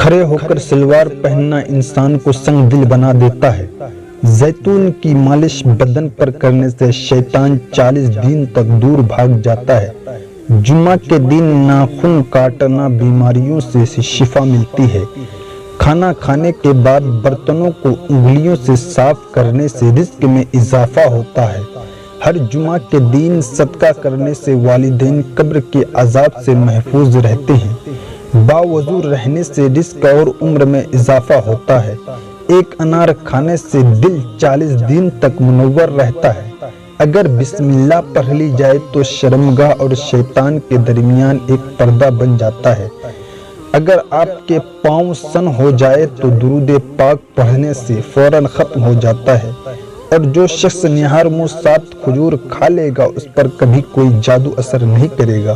کھڑے ہو کر سلوار پہننا انسان کو سنگ دل بنا دیتا ہے۔ زیتون کی مالش بدن پر کرنے سے شیطان 40 دن تک دور بھاگ جاتا ہے۔ جمعہ کے دن ناخن کاٹنا بیماریوں سے شفا ملتی ہے۔ کھانا کھانے کے بعد برتنوں کو انگلیوں سے صاف کرنے سے رزق میں اضافہ ہوتا ہے۔ ہر جمعہ کے دن صدقہ کرنے سے والدین قبر کے عذاب سے محفوظ رہتے ہیں۔ باوضو رہنے سے رزق اور عمر میں اضافہ ہوتا ہے۔ ایک انار کھانے سے دل 40 دن تک منور رہتا ہے۔ اگر بسم اللہ پڑھ لی جائے تو شرمگاہ اور شیطان کے درمیان ایک پردہ بن جاتا ہے۔ اگر آپ کے پاؤں سن ہو جائے تو درود پاک پڑھنے سے فوراً ختم ہو جاتا ہے، اور جو شخص نہار منہ 7 کھجور کھا لے گا اس پر کبھی کوئی جادو اثر نہیں کرے گا۔